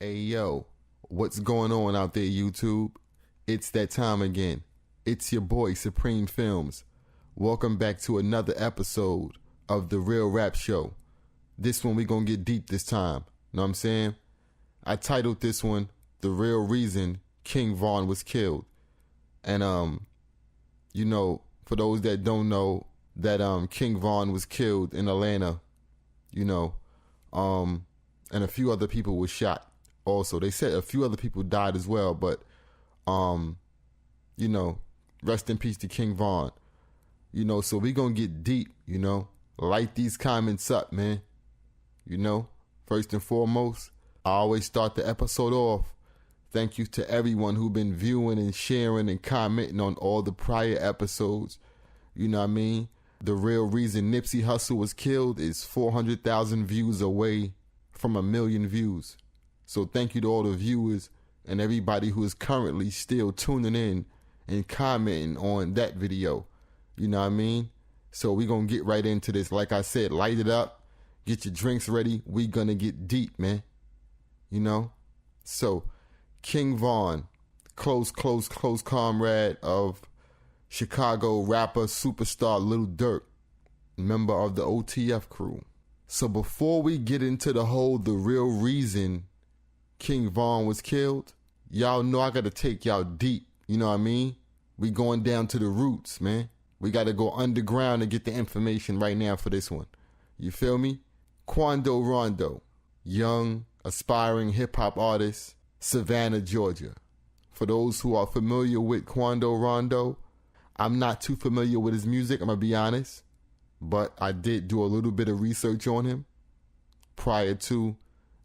Hey yo, what's going on out there, YouTube? It's that time again. It's your boy, Sapreme Films. Welcome back to another episode of The Real Rap Show. This one we gonna get deep this time. Know what I'm saying? I titled this one, The Real Reason King Von Was Killed. And, for those that don't know, that King Von was killed in Atlanta, and a few other people were shot also. They said a few other people died as well, but, rest in peace to King Von. So we gonna get deep, light these comments up, man. First and foremost, I always start the episode off. Thank you to everyone who've been viewing and sharing and commenting on all the prior episodes. You know what I mean? The real reason Nipsey Hussle was killed is 400,000 views away from 1 million views. So thank you to all the viewers and everybody who is currently still tuning in and commenting on that video. You know what I mean? So we're going to get right into this. Like I said, light it up. Get your drinks ready. We going to get deep, man. So King Von, close comrade of Chicago rapper superstar Lil Durk, member of the OTF crew. So before we get into the real reason King Von was killed, y'all know I got to take y'all deep. You know what I mean? We going down to the roots, man. We got to go underground and get the information right now for this one. You feel me? Quando Rondo, young, aspiring hip-hop artist, Savannah, Georgia. For those who are familiar with Quando Rondo, I'm not too familiar with his music, I'm going to be honest. But I did do a little bit of research on him prior to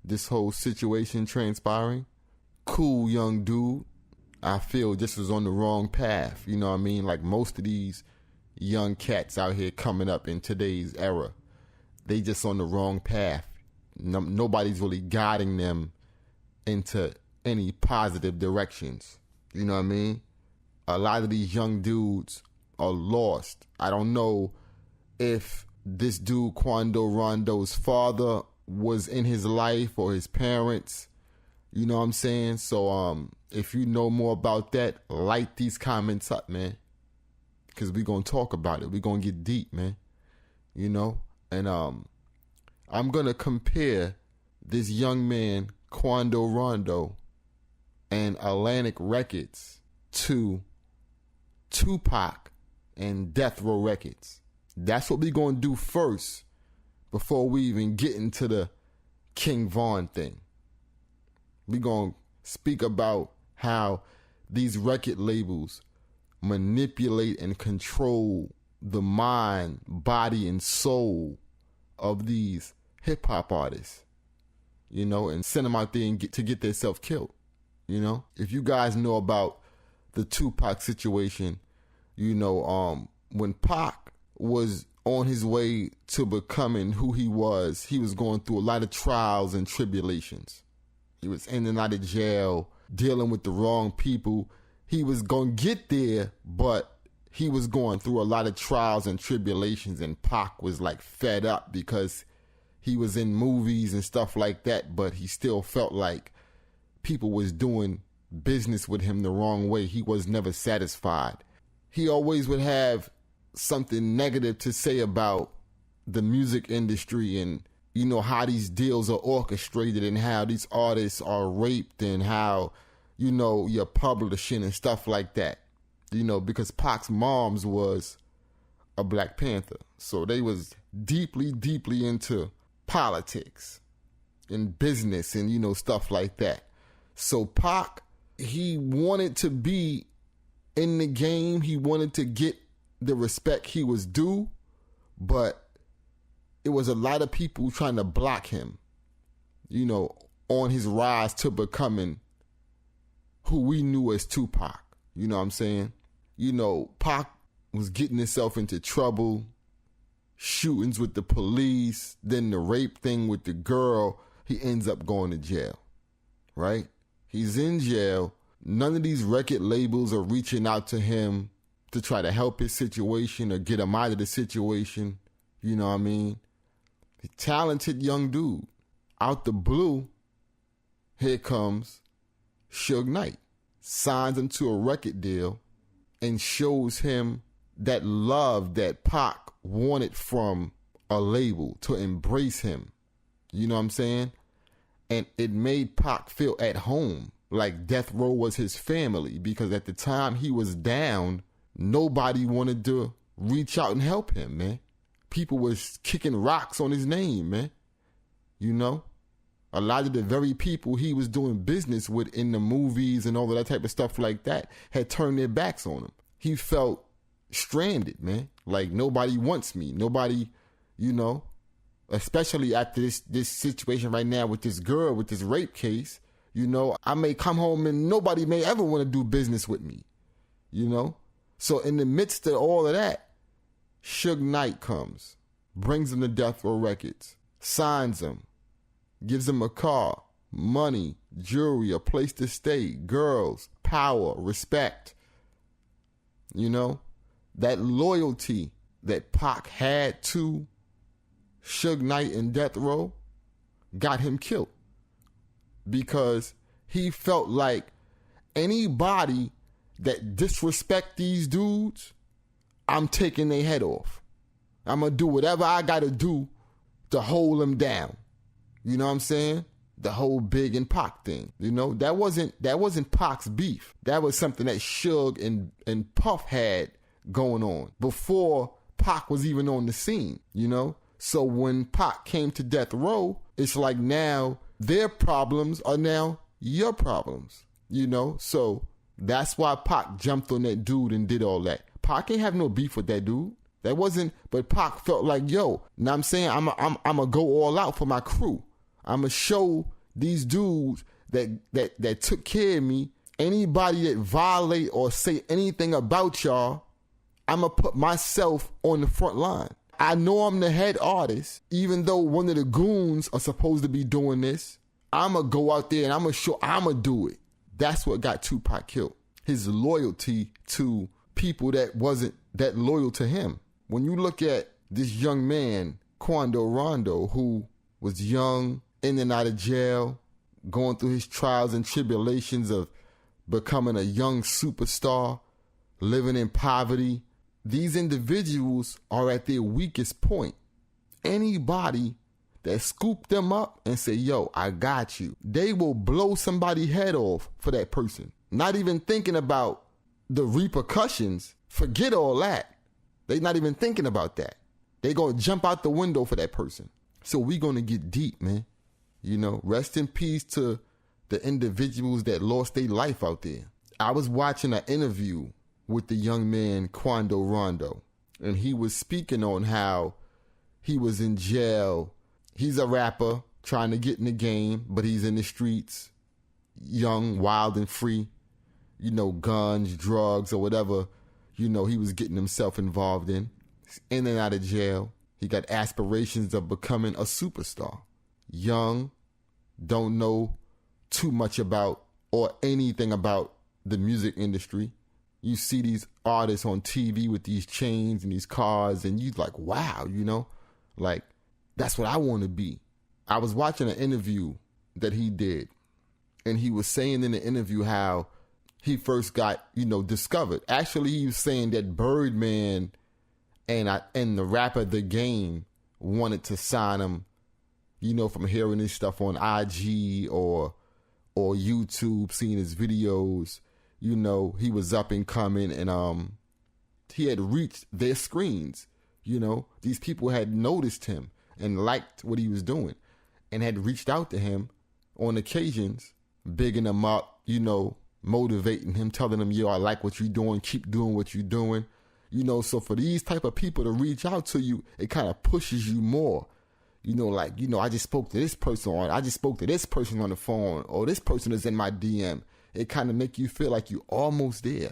this whole situation transpiring. Cool young dude. I feel just was on the wrong path. You know what I mean? Like most of these young cats out here coming up in today's era, they just on the wrong path. Nobody's really guiding them into any positive directions. You know what I mean? A lot of these young dudes are lost. I don't know if this dude Quando Rondo's father was in his life or his parents. You know what I'm saying? So if you know more about that, light these comments up, man. Because we're going to talk about it. We're going to get deep, man. And I'm going to compare this young man, Quando Rondo, and Atlantic Records to Tupac and Death Row Records. That's what we're going to do first before we even get into the King Von thing. We're going to speak about how these record labels manipulate and control the mind, body, and soul of these hip-hop artists, and send them out there and get themselves killed. If you guys know about the Tupac situation, when Pac was on his way to becoming who he was going through a lot of trials and tribulations. He was in and out of jail, dealing with the wrong people. He was going to get there, but he was going through a lot of trials and tribulations, and Pac was like fed up because he was in movies and stuff like that, but he still felt like people was doing business with him the wrong way. He was never satisfied. He always would have something negative to say about the music industry and, how these deals are orchestrated and how these artists are raped and how, you're publishing and stuff like that. Because Pac's moms was a Black Panther. So they was deeply, deeply into politics and business and, stuff like that. So Pac, he wanted to be in the game. He wanted to get the respect he was due, but it was a lot of people trying to block him, on his rise to becoming who we knew as Tupac. You know what I'm saying? Pac was getting himself into trouble, shootings with the police, then the rape thing with the girl. He ends up going to jail, right? He's in jail. None of these record labels are reaching out to him to try to help his situation or get him out of the situation. You know what I mean? A talented young dude. Out the blue, here comes Suge Knight, signs him to a record deal and shows him that love that Pac wanted from a label, to embrace him. You know what I'm saying? And it made Pac feel at home, like Death Row was his family, because at the time he was down, nobody wanted to reach out and help him, man. People was kicking rocks on his name, man. You know? A lot of the very people he was doing business with in the movies and all of that type of stuff like that had turned their backs on him. He felt stranded, man. Like, nobody wants me. Nobody, you know, especially after this situation right now with this girl, with this rape case, you know, I may come home and nobody may ever want to do business with me, you know? So in the midst of all of that, Suge Knight comes, brings him to Death Row Records, signs him, gives him a car, money, jewelry, a place to stay, girls, power, respect. You know, that loyalty that Pac had to Suge Knight and Death Row got him killed, because he felt like anybody that disrespect these dudes, I'm taking their head off. I'm going to do whatever I got to do to hold them down. You know what I'm saying? The whole Big and Pac thing. You know, that wasn't Pac's beef. That was something that Suge and Puff had going on before Pac was even on the scene, you know? So when Pac came to Death Row, it's like now their problems are now your problems, you know? So that's why Pac jumped on that dude and did all that. Pac ain't have no beef with that dude. That wasn't, but Pac felt like, yo, now I'm saying I'm a go all out for my crew. I'm going to show these dudes that took care of me, anybody that violate or say anything about y'all, I'm going to put myself on the front line. I know I'm the head artist, even though one of the goons are supposed to be doing this. I'm going to go out there and I'm going to show, I'm going to do it. That's what got Tupac killed. His loyalty to people that wasn't that loyal to him. When you look at this young man, Quando Rondo, who was young, in and out of jail, going through his trials and tribulations of becoming a young superstar, living in poverty, these individuals are at their weakest point. Anybody that scoop them up and say, yo, I got you, they will blow somebody's head off for that person. Not even thinking about the repercussions. Forget all that. They're not even thinking about that. They're going to jump out the window for that person. So we're going to get deep, man. You know, rest in peace to the individuals that lost their life out there. I was watching an interview with the young man, Quando Rondo, and he was speaking on how he was in jail. He's a rapper trying to get in the game, but he's in the streets, young, wild, and free. You know, guns, drugs, or whatever, you know, he was getting himself involved in. He's in and out of jail. He got aspirations of becoming a superstar. Young, don't know too much about or anything about the music industry. You see these artists on TV with these chains and these cars, and you like, wow, you know, like, that's what I want to be. I was watching an interview that he did, and he was saying in the interview how he first got, you know, discovered. Actually, he was saying that Birdman and the rapper The Game wanted to sign him, you know, from hearing his stuff on IG or YouTube, seeing his videos. You know, he was up and coming, and he had reached their screens. You know, these people had noticed him and liked what he was doing and had reached out to him on occasions, bigging him up, you know, motivating him, telling him, yo, I like what you're doing, keep doing what you're doing. You know, so for these type of people to reach out to you, it kind of pushes you more. You know, like, you know, I just spoke to this person, or I just spoke to this person on the phone, or this person is in my DM. It kind of make you feel like you're almost there.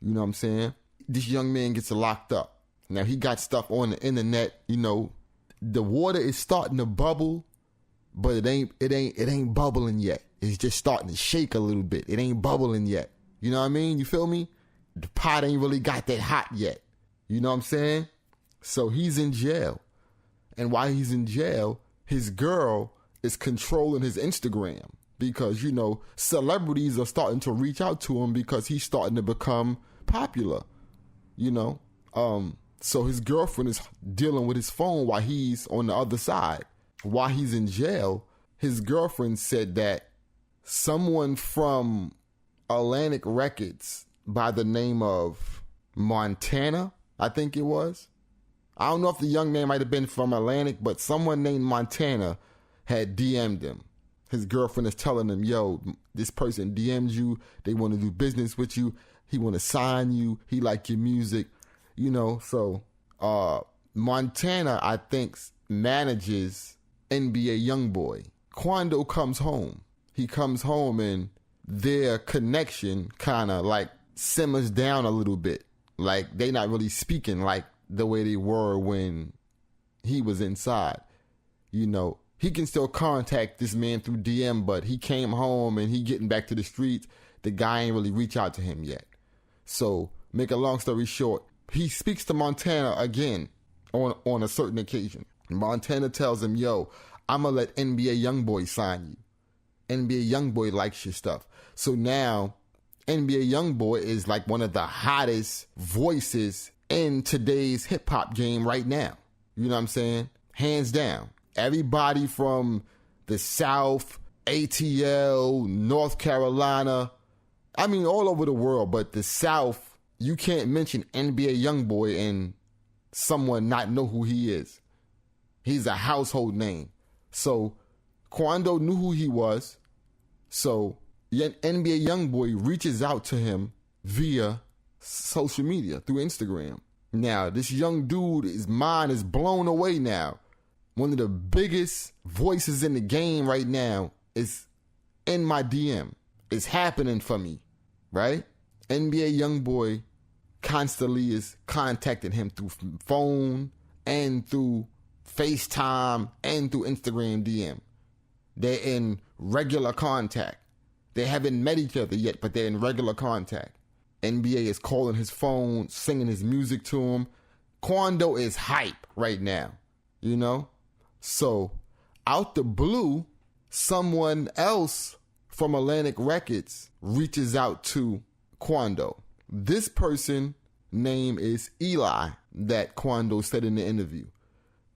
You know what I'm saying? This young man gets locked up. Now, he got stuff on the internet. You know, the water is starting to bubble, but it ain't bubbling yet. It's just starting to shake a little bit. It ain't bubbling yet. You know what I mean? You feel me? The pot ain't really got that hot yet. You know what I'm saying? So he's in jail. And while he's in jail, his girl is controlling his Instagram, because, you know, celebrities are starting to reach out to him because he's starting to become popular, you know. So his girlfriend is dealing with his phone while he's on the other side. While he's in jail, his girlfriend said that someone from Atlantic Records by the name of Montana, I think it was. I don't know if the young man might have been from Atlantic, but someone named Montana had DM'd him. His girlfriend is telling him, yo, this person DM'd you. They want to do business with you. He want to sign you. He like your music, you know. So Montana, I think, manages NBA Youngboy. Quando comes home. He comes home and their connection kind of like simmers down a little bit. Like they not really speaking like the way they were when he was inside. You know, he can still contact this man through DM, but he came home and he getting back to the streets. The guy ain't really reach out to him yet. So make a long story short, he speaks to Montana again on a certain occasion. Montana tells him, yo, I'm going to let NBA Youngboy sign you. NBA Youngboy likes your stuff. So now NBA Youngboy is like one of the hottest voices in today's hip hop game right now. You know what I'm saying? Hands down. Everybody from the South, ATL, North Carolina, I mean all over the world, but the South, you can't mention NBA Youngboy and someone not know who he is. He's a household name. So Quando knew who he was. So NBA Youngboy reaches out to him via social media, through Instagram. Now, this young dude, his mind is blown away now. One of the biggest voices in the game right now is in my DM. It's happening for me, right? NBA Youngboy constantly is contacting him through phone and through FaceTime and through Instagram DM. They're in regular contact. They haven't met each other yet, but they're in regular contact. NBA is calling his phone, singing his music to him. Quando is hype right now, you know? So, out the blue, someone else from Atlantic Records reaches out to Quando. This person name is Eli, that Quando said in the interview.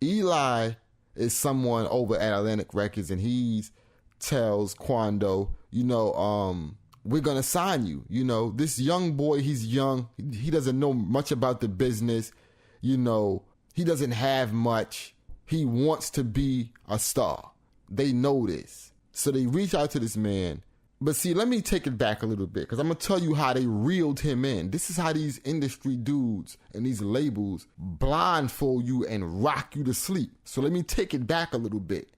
Eli is someone over at Atlantic Records, and he tells Quando, you know, we're going to sign you. You know, this young boy, he's young. He doesn't know much about the business. You know, he doesn't have much. He wants to be a star. They know this. So they reach out to this man. But see, let me take it back a little bit, because I'm going to tell you how they reeled him in. This is how these industry dudes and these labels blindfold you and rock you to sleep. So let me take it back a little bit.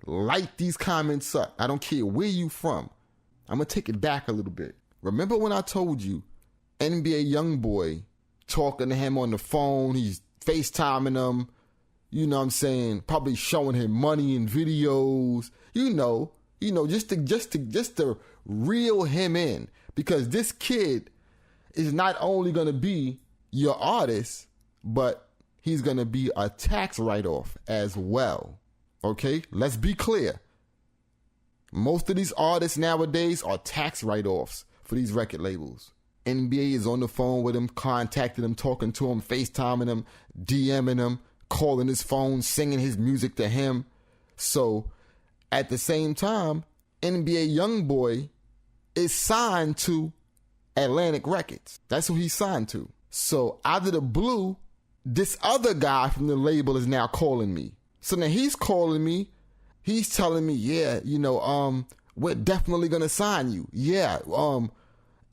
Light these comments up. I don't care where you from. I'm going to take it back a little bit. Remember when I told you NBA Youngboy talking to him on the phone, he's FaceTiming him, you know what I'm saying, probably showing him money and videos, you know, just to reel him in, because this kid is not only going to be your artist, but he's going to be a tax write-off as well. Okay, let's be clear. Most of these artists nowadays are tax write-offs for these record labels. NBA is on the phone with him, contacting him, talking to him, FaceTiming him, DMing him, calling his phone, singing his music to him. So at the same time, NBA Youngboy is signed to Atlantic Records. That's who he's signed to. So out of the blue, this other guy from the label is now calling me. So now he's calling me. He's telling me, yeah, you know, we're definitely gonna sign you. Yeah,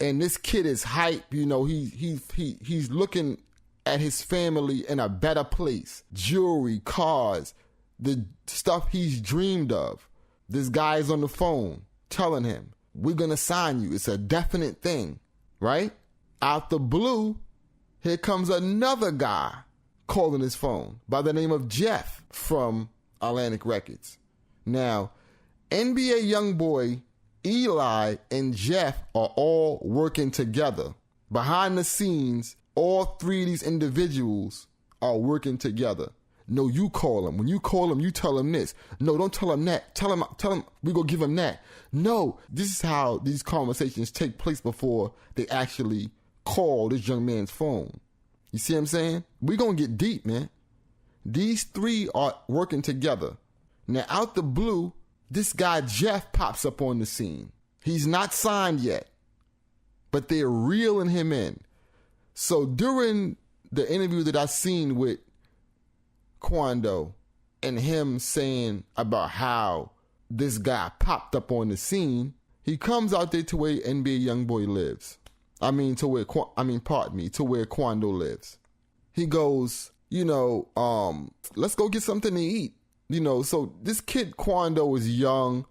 and this kid is hype. You know, he's looking at his family in a better place. Jewelry, cars, the stuff he's dreamed of. This guy's on the phone telling him, we're gonna sign you. It's a definite thing, right? Out the blue, here comes another guy calling his phone by the name of Jeff from Atlantic Records. Now, NBA Youngboy, Eli, and Jeff are all working together. Behind the scenes, all three of these individuals are working together. No, you call him. When you call him, you tell him this. No, don't tell him that. Tell him we gonna give him that. No, this is how these conversations take place before they actually call this young man's phone. You see what I'm saying? We gonna get deep, man. These three are working together. Now, out the blue, this guy Jeff pops up on the scene. He's not signed yet, but they're reeling him in. So during the interview that I seen with Quando and him saying about how this guy popped up on the scene, he comes out there to where NBA Youngboy lives. To where Quando lives. He goes, let's go get something to eat. So this kid Quando is young.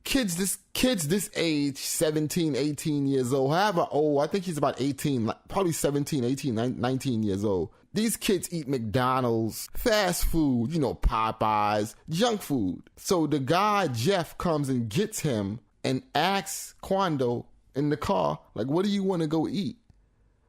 Kids this age, 17, 18 years old, however old, I think he's about 18, probably 17, 18, 19 years old. These kids eat McDonald's, fast food, Popeyes, junk food. So the guy, Jeff, comes and gets him and asks Quando in the car, like, what do you want to go eat?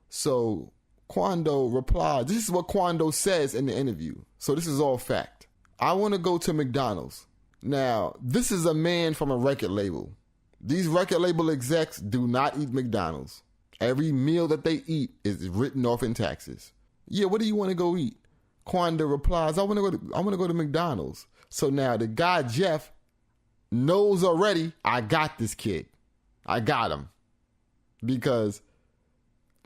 So Quando replies, this is what Quando says in the interview. So this is all fact. I want to go to McDonald's. Now, this is a man from a record label. These record label execs do not eat McDonald's. Every meal that they eat is written off in taxes. Yeah, what do you want to go eat? Quando replies, I want to go to McDonald's. So now the guy Jeff knows already, I got this kid. I got him. Because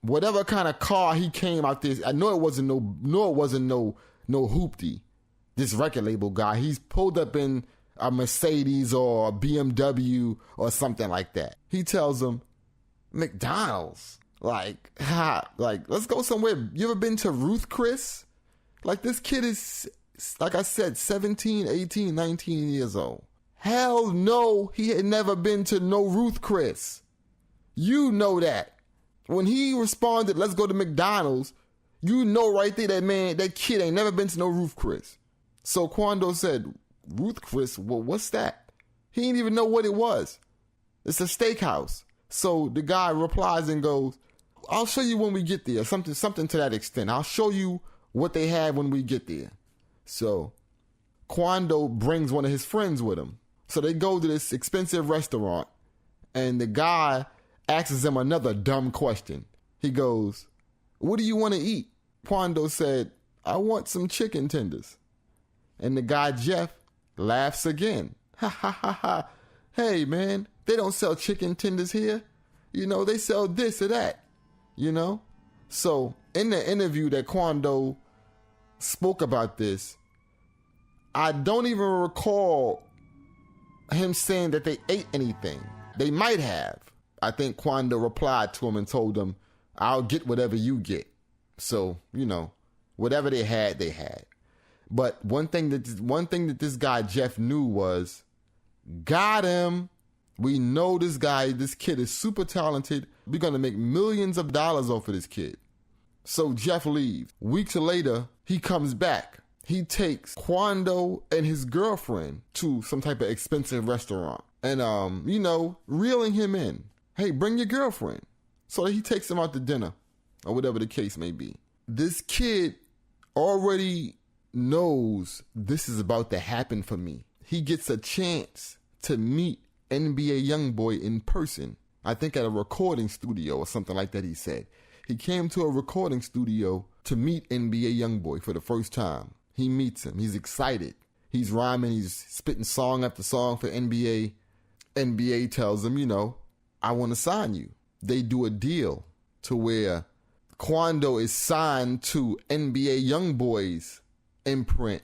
whatever kind of car he came out this, I know it wasn't no hoopty. This record label guy, he's pulled up in a Mercedes or a BMW or something like that. He tells him, McDonald's, let's go somewhere. You ever been to Ruth Chris? Like, this kid is, like I said, 17, 18, 19 years old. Hell no, he had never been to no Ruth Chris. You know that. When he responded, let's go to McDonald's, you know right there that kid ain't never been to no Ruth Chris. So Quando said, Ruth Chris, well, what's that? He didn't even know what it was. It's a steakhouse. So the guy replies and goes, I'll show you when we get there. Something to that extent. I'll show you what they have when we get there. So Quando brings one of his friends with him. So they go to this expensive restaurant and the guy asks him another dumb question. He goes, what do you want to eat? Quando said, I want some chicken tenders. And the guy Jeff laughs again. Ha ha ha ha. Hey man, they don't sell chicken tenders here. They sell this or that. So in the interview that Quando spoke about this, I don't even recall him saying that they ate anything. They might have. I think Quando replied to him and told him, I'll get whatever you get. So, whatever they had, they had. But one thing that this guy Jeff knew was, got him. We know this kid is super talented. We're going to make millions of dollars off of this kid. So Jeff leaves. Weeks later, he comes back. He takes Quando and his girlfriend to some type of expensive restaurant. And, reeling him in. Hey, bring your girlfriend. So he takes him out to dinner or whatever the case may be. This kid already knows this is about to happen for me. He gets a chance to meet NBA Youngboy in person. I think at a recording studio or something like that, he said. He came to a recording studio to meet NBA Youngboy for the first time. He meets him. He's excited. He's rhyming. He's spitting song after song for NBA. NBA tells him, I want to sign you. They do a deal to where Quando is signed to NBA Youngboy's imprint,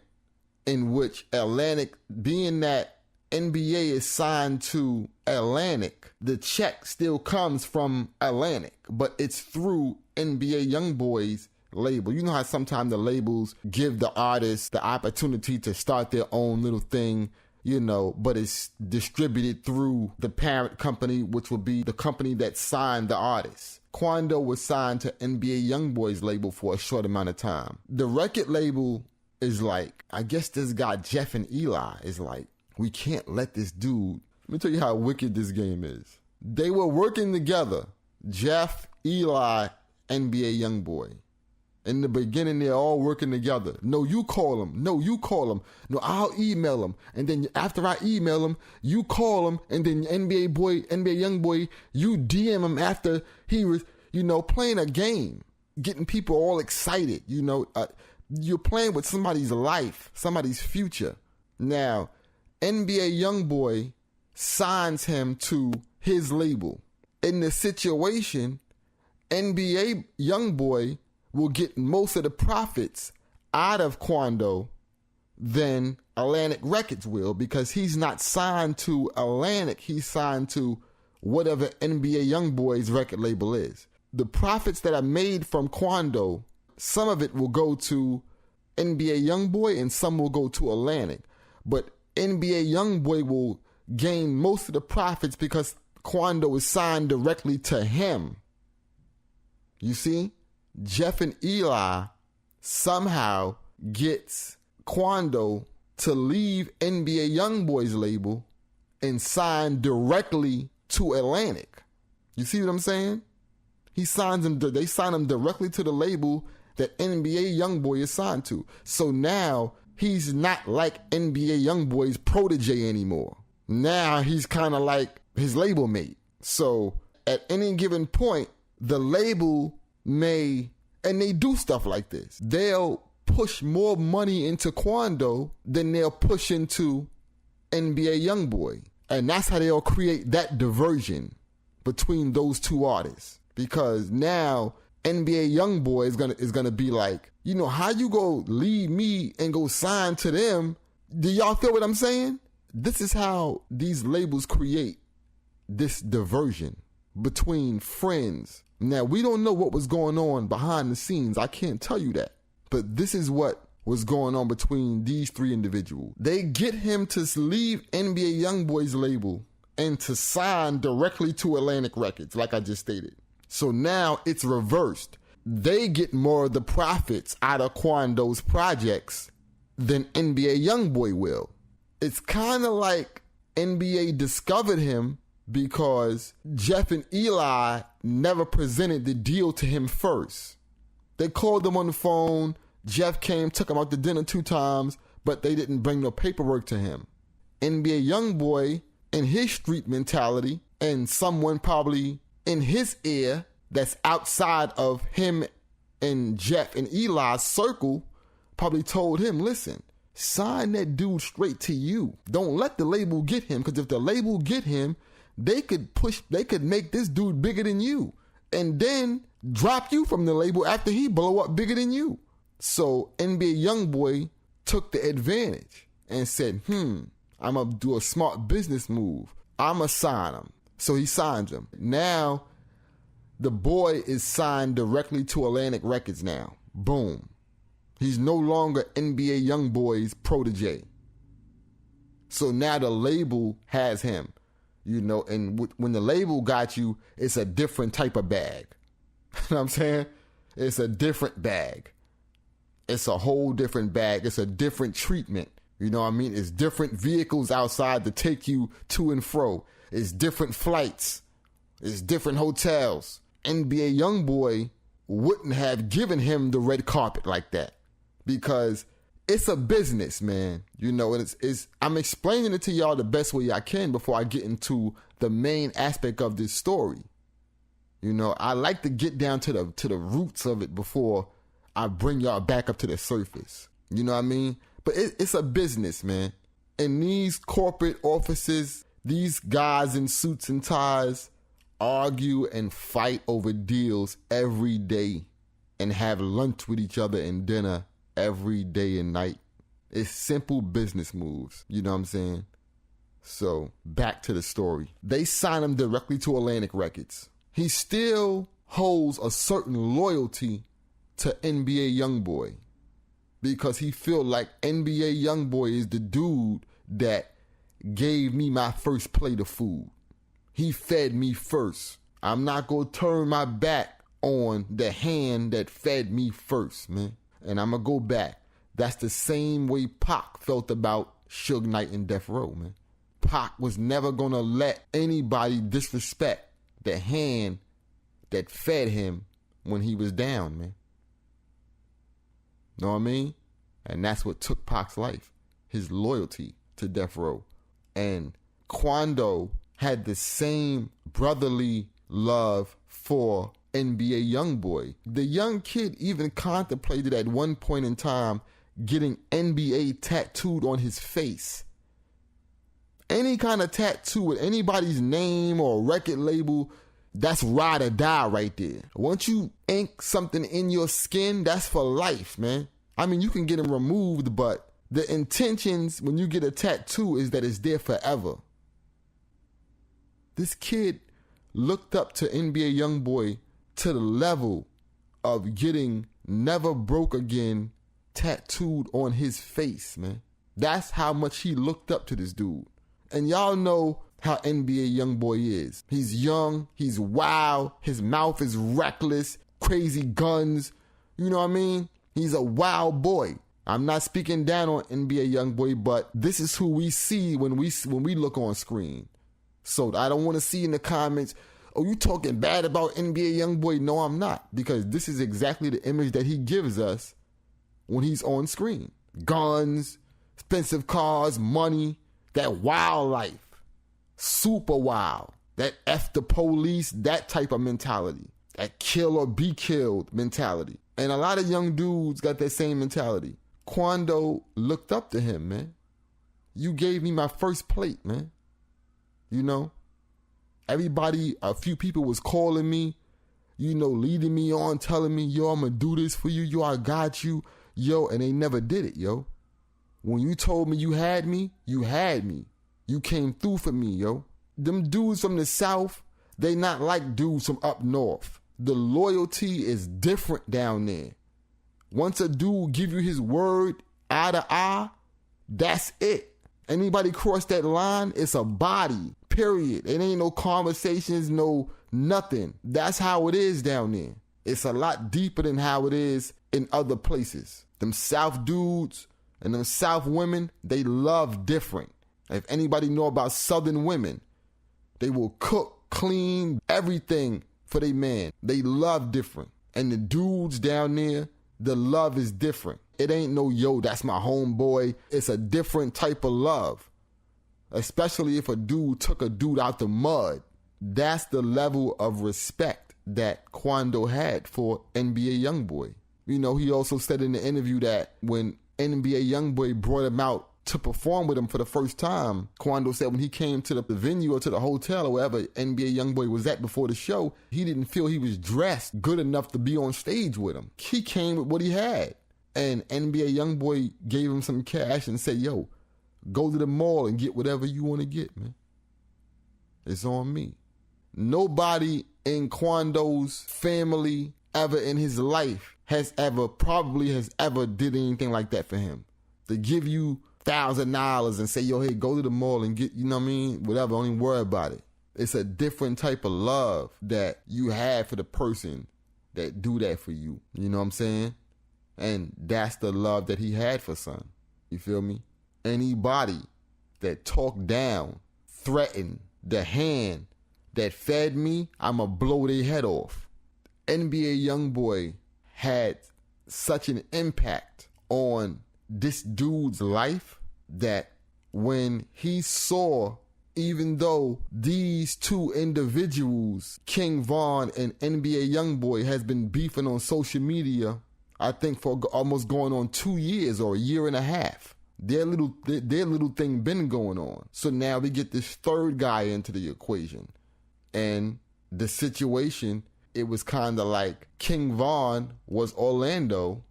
in which Atlantic, being that NBA is signed to Atlantic, the check still comes from Atlantic, but it's through NBA Youngboy's label. You know how sometimes the labels give the artists the opportunity to start their own little thing, but it's distributed through the parent company, which will be the company that signed the artist. Quando was signed to NBA Youngboy's label for a short amount of time. The record label is like, I guess this guy Jeff and Eli is like, we can't let this dude. Let me tell you how wicked this game is. They were working together, Jeff, Eli, NBA Youngboy. In the beginning, they're all working together. No, you call him. No, you call him. No, I'll email him. And then after I email him, you call him. And then NBA young boy, you DM him after he was, playing a game, getting people all excited. You're playing with somebody's life, somebody's future. Now, NBA young boy signs him to his label. In the situation, NBA young boy will get most of the profits out of Quando than Atlantic Records will, because he's not signed to Atlantic. He's signed to whatever NBA Youngboy's record label is. The profits that are made from Quando, some of it will go to NBA Youngboy and some will go to Atlantic. But NBA Youngboy will gain most of the profits because Quando is signed directly to him. You see? Jeff and Eli somehow gets Quando to leave NBA Youngboy's label and sign directly to Atlantic. You see what I'm saying? They sign him directly to the label that NBA Youngboy is signed to. So now he's not like NBA Youngboy's protege anymore. Now he's kind of like his label mate. So at any given point, the label may, and they do stuff like this, they'll push more money into Quando than they'll push into NBA Youngboy. And that's how they'll create that diversion between those two artists. Because now NBA Youngboy is gonna be like, how you go leave me and go sign to them? Do y'all feel what I'm saying? This is how these labels create this diversion between friends. Now, we don't know what was going on behind the scenes. I can't tell you that. But this is what was going on between these three individuals. They get him to leave NBA Youngboy's label and to sign directly to Atlantic Records, like I just stated. So now it's reversed. They get more of the profits out of Quando's projects than NBA Youngboy will. It's kind of like NBA discovered him because Jeff and Eli never presented the deal to him first. They called him on the phone. Jeff came, took him out to dinner 2 times, but they didn't bring no paperwork to him. NBA Youngboy, in his street mentality, and someone probably in his ear that's outside of him and Jeff and Eli's circle, probably told him, listen, sign that dude straight to you. Don't let the label get him, because if the label get him, they could make this dude bigger than you and then drop you from the label after he blow up bigger than you. So NBA Youngboy took the advantage and said, I'm going to do a smart business move. I'm going to sign him. So he signs him. Now, the boy is signed directly to Atlantic Records now. Boom. He's no longer NBA Youngboy's protege. So now the label has him. And when the label got you, it's a different type of bag. You know what I'm saying? It's a different bag. It's a whole different bag. It's a different treatment. You know what I mean? It's different vehicles outside to take you to and fro. It's different flights. It's different hotels. NBA Youngboy wouldn't have given him the red carpet like that because it's a business, man. And I'm explaining it to y'all the best way I can before I get into the main aspect of this story. I like to get down to the roots of it before I bring y'all back up to the surface. You know what I mean? But it's a business, man. In these corporate offices, these guys in suits and ties argue and fight over deals every day and have lunch with each other and dinner every day and night. It's simple business moves. You know what I'm saying? So back to the story. They sign him directly to Atlantic Records. He still holds a certain loyalty to NBA Youngboy because he feel like NBA Youngboy is the dude that gave me my first plate of food. He fed me first. I'm not going to turn my back on the hand that fed me first, man. And I'm going to go back. That's the same way Pac felt about Suge Knight and Death Row, man. Pac was never going to let anybody disrespect the hand that fed him when he was down, man. Know what I mean? And that's what took Pac's life, his loyalty to Death Row. And Quando had the same brotherly love for NBA Youngboy. The young kid even contemplated at one point in time getting NBA tattooed on his face. Any kind of tattoo with anybody's name or record label, that's ride or die right there. Once you ink something in your skin, that's for life, man. I mean, you can get them removed, but the intentions when you get a tattoo is that it's there forever. This kid looked up to NBA Youngboy to the level of getting Never Broke Again tattooed on his face, man. That's how much he looked up to this dude. And y'all know how NBA Youngboy is. He's young, he's wild, his mouth is reckless, crazy guns. You know what I mean? He's a wild boy. I'm not speaking down on NBA Youngboy, but this is who we see when we look on screen. So I don't want to see in the comments, oh, you talking bad about NBA Youngboy? No, I'm not. Because this is exactly the image that he gives us when he's on screen. Guns, expensive cars, money, that wild life. Super wild. That F the police, that type of mentality. That kill or be killed mentality. And a lot of young dudes got that same mentality. Quando looked up to him, man. You gave me my first plate, man. You know? Everybody, a few people was calling me, you know, leading me on, telling me, yo, I'm going to do this for you. Yo, I got you. Yo, and they never did it, yo. When you told me you had me, you had me. You came through for me, yo. Them dudes from the South, they not like dudes from up north. The loyalty is different down there. Once a dude give you his word eye to eye, that's it. Anybody cross that line, it's a body, period. It ain't no conversations, no nothing. That's how it is down there. It's a lot deeper than how it is in other places. Them South dudes and them South women, they love different. If anybody know about Southern women, they will cook, clean, everything for their man. They love different. And the dudes down there, the love is different. It ain't no, yo, that's my homeboy. It's a different type of love. Especially if a dude took a dude out the mud. That's the level of respect that Quando had for NBA Youngboy. You know, he also said in the interview that when NBA Youngboy brought him out to perform with him for the first time, Quando said when he came to the venue or to the hotel or wherever NBA Youngboy was at before the show, he didn't feel he was dressed good enough to be on stage with him. He came with what he had. And NBA Youngboy gave him some cash and said, yo, go to the mall and get whatever you want to get, man. It's on me. Nobody in Quando's family ever in his life has ever did anything like that for him. To give you $1,000 and say, yo, hey, go to the mall and get, you know what I mean? Whatever, don't even worry about it. It's a different type of love that you have for the person that do that for you. You know what I'm saying? And that's the love that he had for son. You feel me? Anybody that talked down, threatened the hand that fed me, I'ma blow their head off. NBA Youngboy had such an impact on this dude's life that when he saw, even though these two individuals, King Von and NBA Youngboy, has been beefing on social media, I think for almost going on 2 years or a year and a half. Their little thing been going on. So now we get this third guy into the equation. And the situation, it was kind of like King Von was Orlando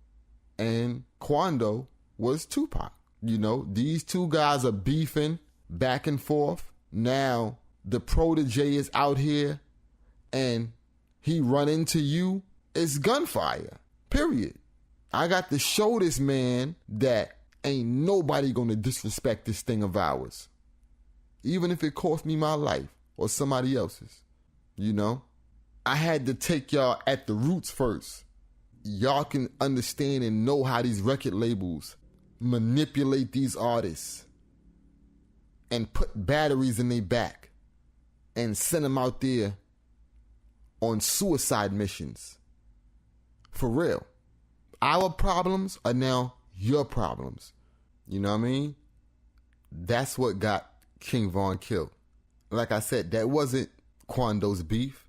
and Quando was Tupac. You know, these two guys are beefing back and forth. Now the protege is out here and he run into you. It's gunfire, period. I got to show this man that ain't nobody gonna disrespect this thing of ours. Even if it cost me my life or somebody else's, you know? I had to take y'all at the roots first. Y'all can understand and know how these record labels manipulate these artists and put batteries in their back and send them out there on suicide missions. For real. our problems are now your problems. You know what I mean? That's what got King Von killed. Like I said, that wasn't Quando's beef,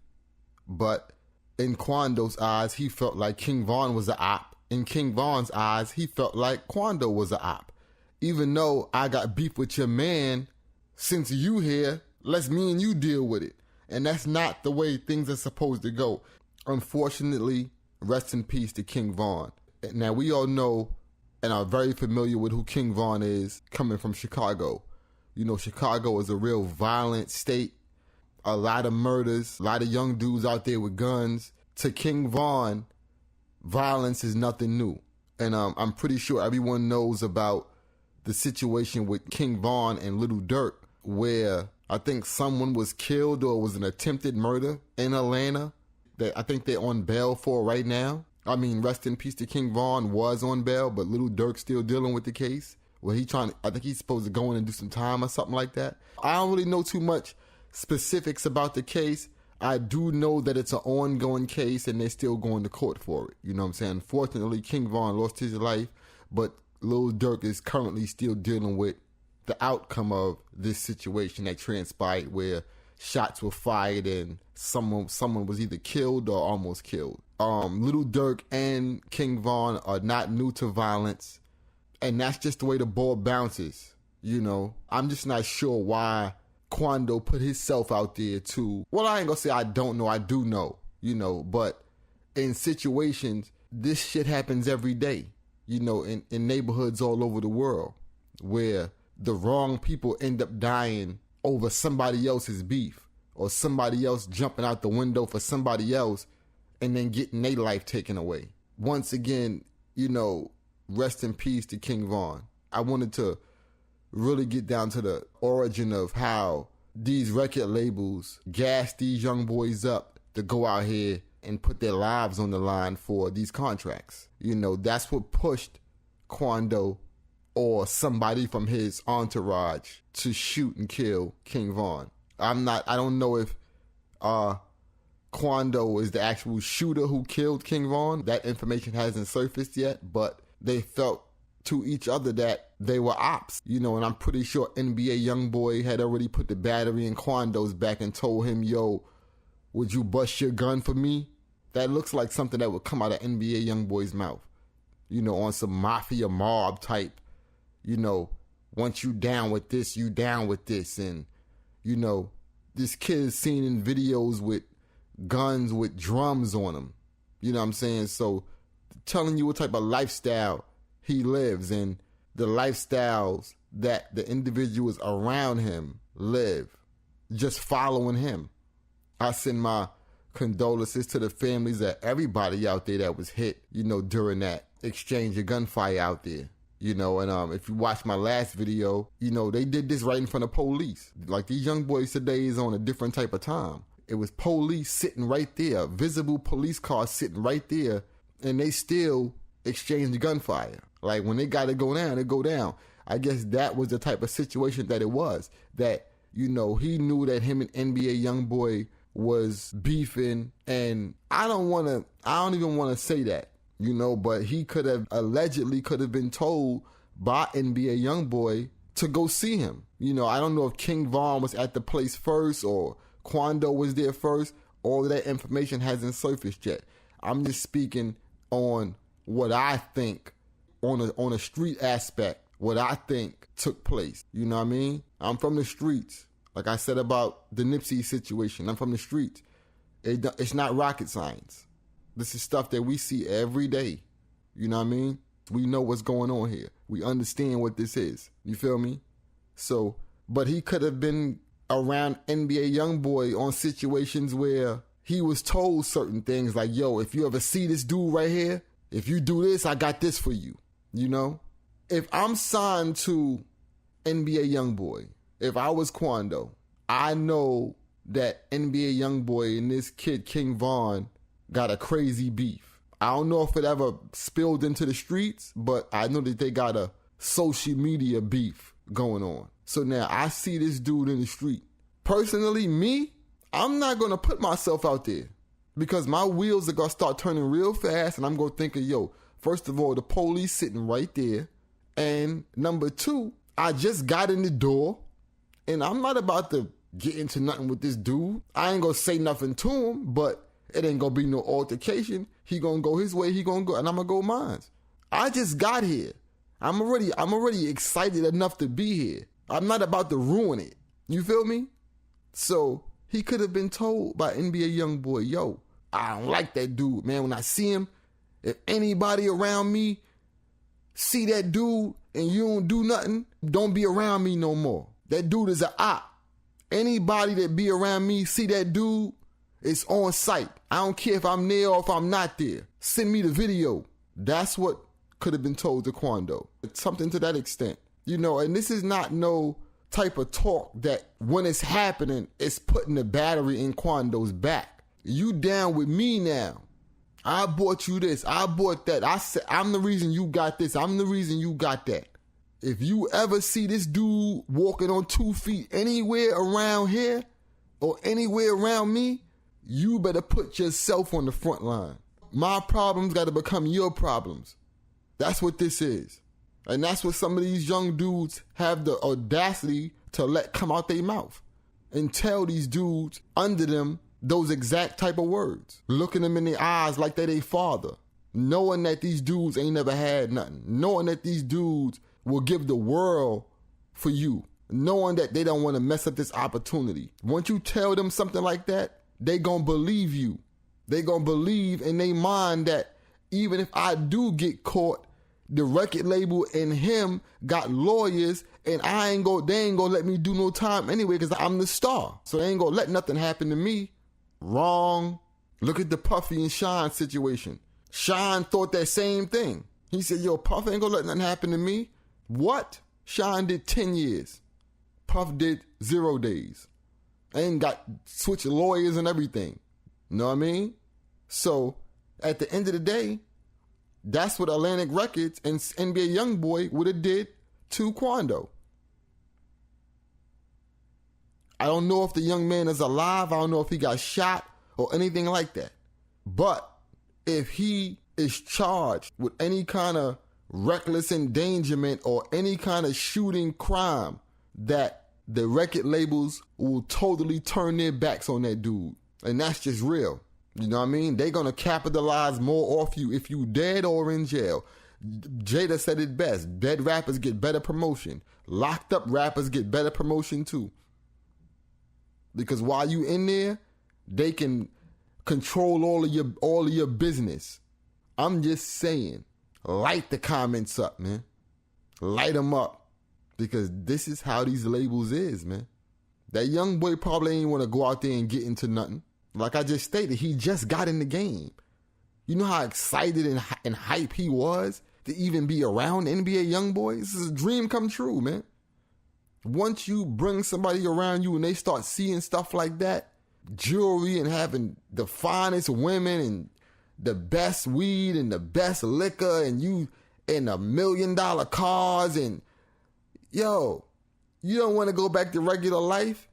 but in Quando's eyes, he felt like King Von was an op. In King Von's eyes, he felt like Quando was an op. Even though I got beef with your man, since you here, let's me and you deal with it. And that's not the way things are supposed to go. Unfortunately, rest in peace to King Von. Now, we all know and are very familiar with who King Von is, coming from Chicago. You know, Chicago is a real violent state. A lot of murders, a lot of young dudes out there with guns. To King Von, violence is nothing new. And I'm pretty sure everyone knows about the situation with King Von and Little Durk, where I think someone was killed or it was an attempted murder in Atlanta that I think they're on bail for right now. I mean, rest in peace to King Von was on bail, but Little Durk's still dealing with the case. Well, I think he's supposed to go in and do some time or something like that. I don't really know too much specifics about the case. I do know that it's an ongoing case and they're still going to court for it. You know what I'm saying? Unfortunately, King Von lost his life, but Lil Durk is currently still dealing with the outcome of this situation that transpired, where shots were fired and someone was either killed or almost killed. Little Durk and King Von are not new to violence, and that's just the way the ball bounces. You know, I'm just not sure why Quando put himself out there to, well, I ain't gonna say I don't know, I do know, you know, but in situations, this shit happens every day, you know, in neighborhoods all over the world, where the wrong people end up dying over somebody else's beef, or somebody else jumping out the window for somebody else and then getting their life taken away. Once again, you know, rest in peace to King Von. I wanted to really get down to the origin of how these record labels gas these young boys up to go out here and put their lives on the line for these contracts. You know, that's what pushed Quando or somebody from his entourage to shoot and kill King Von. I don't know if Quando is the actual shooter who killed King Von. That information hasn't surfaced yet, but they felt to each other that they were ops, you know, and I'm pretty sure NBA Youngboy had already put the battery in Quando's back and told him, yo, would you bust your gun for me? That looks like something that would come out of NBA Youngboy's mouth, you know, on some mafia mob type, you know, once you down with this, you down with this. And, you know, this kid is seen in videos with guns with drums on them, you know what I'm saying? So telling you what type of lifestyle he lives and the lifestyles that the individuals around him live, just following him. I send my condolences to the families of everybody out there that was hit, you know, during that exchange of gunfire out there. You know, and if you watch my last video, you know, they did this right in front of police. Like, these young boys today is on a different type of time. It was police sitting right there, visible police cars sitting right there, and they still exchanged gunfire. Like, when they got to go down, they go down. I guess that was the type of situation that it was. That, you know, he knew that him and NBA Youngboy was beefing, and I don't even want to say that, you know, but he allegedly could have been told by NBA Youngboy to go see him. You know, I don't know if King Von was at the place first or Quando was there first. All of that information hasn't surfaced yet. I'm just speaking on what I think on a street aspect, what I think took place. You know what I mean? I'm from the streets. Like I said about the Nipsey situation, I'm from the streets. It's not rocket science. This is stuff that we see every day. You know what I mean? We know what's going on here. We understand what this is. You feel me? So, but he could have been around NBA Youngboy on situations where he was told certain things like, yo, if you ever see this dude right here, if you do this, I got this for you. You know? If I'm signed to NBA Youngboy, if I was Quando, I know that NBA Youngboy and this kid King Von got a crazy beef. I don't know if it ever spilled into the streets, but I know that they got a social media beef going on. So now I see this dude in the street. Personally, me, I'm not going to put myself out there because my wheels are going to start turning real fast and I'm going to think of, yo, First of all, the police sitting right there. And number two, I just got in the door and I'm not about to get into nothing with this dude. I ain't gonna say nothing to him, but it ain't gonna be no altercation. He gonna go his way, he gonna go, and I'm gonna go mine. I just got here. I'm already excited enough to be here. I'm not about to ruin it. You feel me? So he could have been told by NBA Youngboy, yo, I don't like that dude, man. When I see him, if anybody around me see that dude and you don't do nothing, don't be around me no more. That dude is an op. Anybody that be around me, see that dude, it's on site. I don't care if I'm there or if I'm not there. Send me the video. That's what could have been told to Quando. It's something to that extent. And this is not no type of talk that when it's happening, it's putting the battery in Quando's back. You down with me now. I bought you this. I bought that. I said, I'm the reason you got this. I'm the reason you got that. If you ever see this dude walking on 2 feet anywhere around here or anywhere around me, you better put yourself on the front line. My problems got to become your problems. That's what this is. And that's what some of these young dudes have the audacity to let come out their mouth and tell these dudes under them those exact type of words. Looking them in the eyes like they their father. Knowing that these dudes ain't never had nothing. Knowing that these dudes will give the world for you. Knowing that they don't want to mess up this opportunity. Once you tell them something like that, they gonna believe you. They gonna believe in their mind that even if I do get caught, the record label and him got lawyers and they ain't gonna let me do no time anyway because I'm the star. So they ain't gonna let nothing happen to me. Wrong. Look at the Puffy and Sean situation. Sean thought that same thing. He said, yo, Puff ain't gonna let nothing happen to me. What? Sean did 10 years. Puff did 0 days. And got switched lawyers and everything. Know what I mean? So, at the end of the day, that's what Atlantic Records and NBA Youngboy would have did to Quando. I don't know if the young man is alive. I don't know if he got shot or anything like that. But if he is charged with any kind of reckless endangerment or any kind of shooting crime, that the record labels will totally turn their backs on that dude. And that's just real. You know what I mean? They're going to capitalize more off you if you dead or in jail. Jada said it best. Dead rappers get better promotion. Locked up rappers get better promotion too. Because while you in there, they can control all of your business. I'm just saying, light the comments up, man. Light them up. Because this is how these labels is, man. That young boy probably ain't want to go out there and get into nothing. Like I just stated, he just got in the game. You know how excited and hype he was to even be around NBA Youngboy? This is a dream come true, man. Once you bring somebody around you and they start seeing stuff like that, jewelry and having the finest women and the best weed and the best liquor and you in $1 million cars and yo, you don't want to go back to regular life?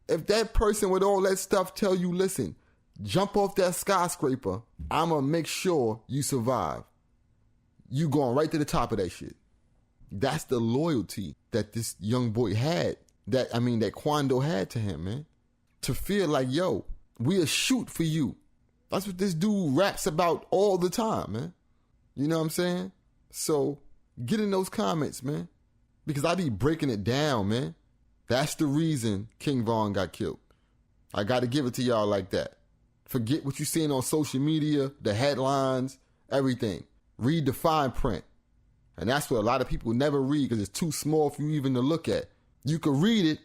If that person with all that stuff tell you, listen, jump off that skyscraper, I'm going to make sure you survive. You going right to the top of that shit. That's the loyalty that this young boy had, that Quando had to him, man. To feel like, yo, we'll shoot for you. That's what this dude raps about all the time, man. You know what I'm saying? So get in those comments, man. Because I be breaking it down, man. That's the reason King Von got killed. I got to give it to y'all like that. Forget what you're seeing on social media, the headlines, everything. Read the fine print. And that's what a lot of people never read because it's too small for you even to look at. You could read it,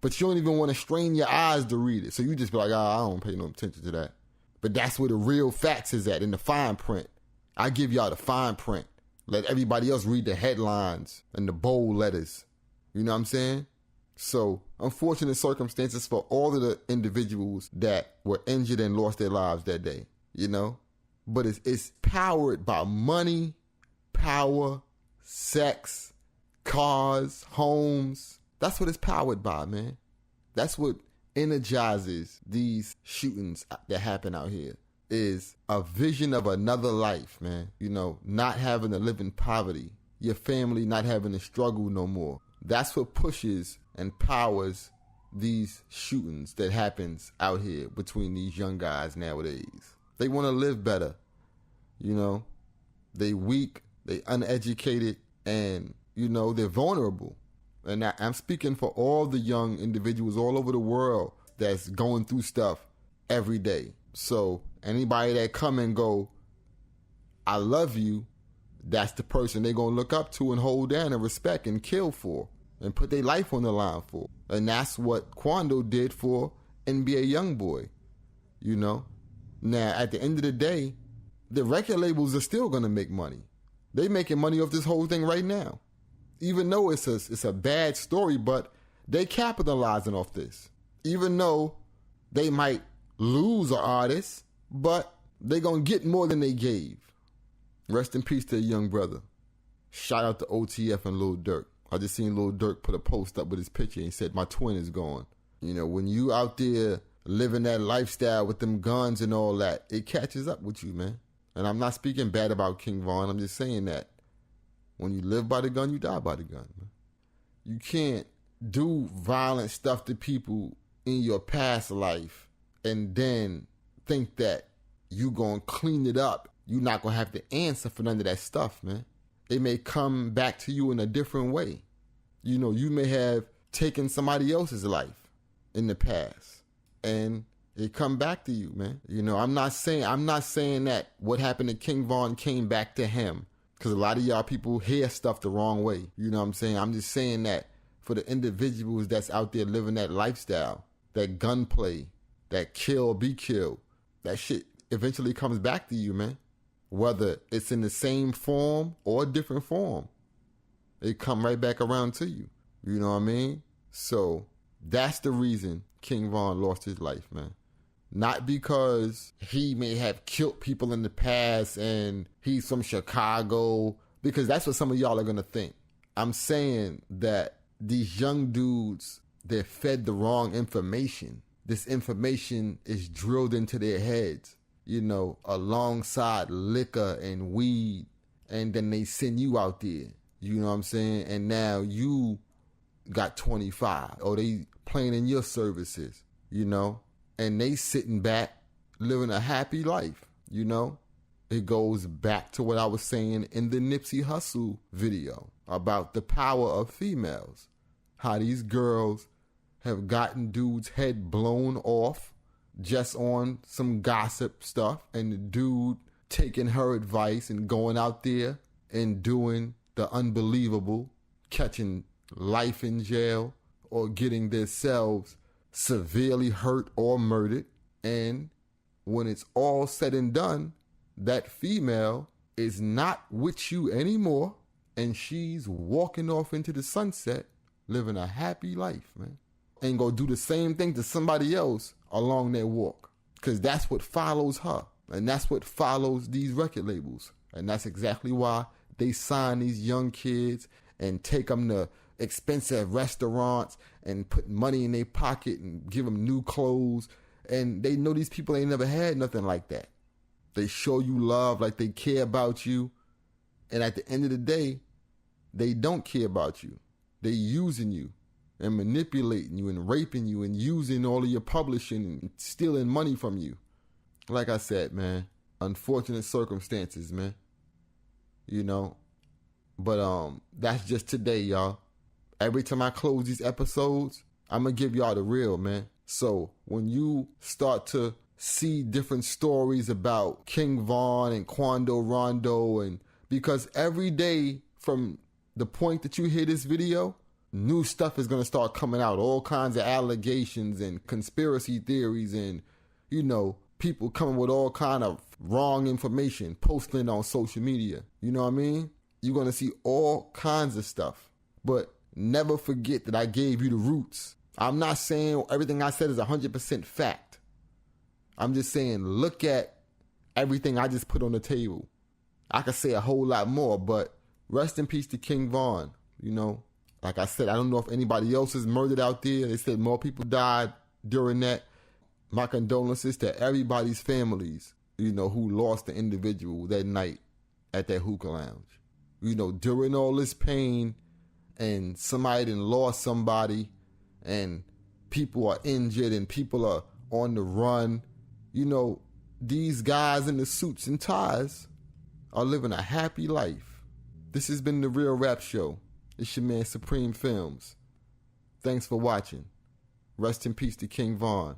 but you don't even want to strain your eyes to read it. So you just be like, I don't pay no attention to that. But that's where the real facts is at, in the fine print. I give y'all the fine print. Let everybody else read the headlines and the bold letters. You know what I'm saying? So, unfortunate circumstances for all of the individuals that were injured and lost their lives that day, you know? But it's powered by money, power, sex, cars, homes. That's what it's powered by, man. That's what energizes these shootings that happen out here. is a vision of another life, man. You know, not having to live in poverty, your family not having to struggle no more. That's what pushes and powers these shootings that happens out here between these young guys nowadays. They want to live better, you know. They weak, they uneducated, and, you know, they're vulnerable. And I'm speaking for all the young individuals all over the world that's going through stuff every day. So anybody that come and go, I love you, that's the person they're going to look up to and hold down and respect and kill for and put their life on the line for. And that's what Quando did for NBA Youngboy, you know. Now, at the end of the day, the record labels are still going to make money. They making money off this whole thing right now. Even though it's a bad story, but they capitalizing off this. Even though they might lose an artist, but they going to get more than they gave. Rest in peace to a young brother. Shout out to OTF and Lil Durk. I just seen Lil Durk put a post up with his picture and he said, my twin is gone. You know, when you out there living that lifestyle with them guns and all that, it catches up with you, man. And I'm not speaking bad about King Von. I'm just saying that when you live by the gun, you die by the gun, man. You can't do violent stuff to people in your past life and then think that you gonna clean it up. You're not gonna have to answer for none of that stuff, man. It may come back to you in a different way. You know, you may have taken somebody else's life in the past and it come back to you, man. You know, I'm not saying that what happened to King Von came back to him, because a lot of y'all people hear stuff the wrong way. You know what I'm saying? I'm just saying that for the individuals that's out there living that lifestyle, that gunplay, that kill or be killed, that shit eventually comes back to you, man. Whether it's in the same form or a different form, it come right back around to you. You know what I mean? So that's the reason King Von lost his life, man. Not because he may have killed people in the past and he's from Chicago, because that's what some of y'all are going to think. I'm saying that these young dudes, they're fed the wrong information. This information is drilled into their heads, you know, alongside liquor and weed, and then they send you out there, you know what I'm saying? And now you got 25, or they playing in your services, you know? And they sitting back, living a happy life, you know? It goes back to what I was saying in the Nipsey Hussle video about the power of females. How these girls have gotten dudes' head blown off just on some gossip stuff, and the dude taking her advice and going out there and doing the unbelievable, catching life in jail or getting themselves severely hurt or murdered. And when it's all said and done, that female is not with you anymore, and she's walking off into the sunset, living a happy life, man. And go do the same thing to somebody else along their walk, because that's what follows her, and that's what follows these record labels. And that's exactly why they sign these young kids and take them to expensive restaurants and put money in their pocket and give them new clothes. And they know these people ain't never had nothing like that. They show you love, like they care about you. And at the end of the day, they don't care about you. They using you and manipulating you and raping you and using all of your publishing and stealing money from you. Like I said, man, unfortunate circumstances, man. You know, but that's just today, y'all. Every time I close these episodes, I'm going to give y'all the real, man. So when you start to see different stories about King Von and Quando Rondo, and because every day from the point that you hear this video, new stuff is going to start coming out. All kinds of allegations and conspiracy theories and, you know, people coming with all kind of wrong information, posting on social media. You know what I mean? You're going to see all kinds of stuff. But never forget that I gave you the roots. I'm not saying everything I said is 100% fact. I'm just saying, look at everything I just put on the table. I could say a whole lot more, but rest in peace to King Von. You know, like I said, I don't know if anybody else is murdered out there. They said more people died during that. My condolences to everybody's families, who lost the individual that night at that hookah lounge. During all this pain and somebody done lost somebody and people are injured and people are on the run, these guys in the suits and ties are living a happy life. This has been The Real Rap Show. It's your man Sapreme Films. Thanks for watching. Rest in peace to King Von.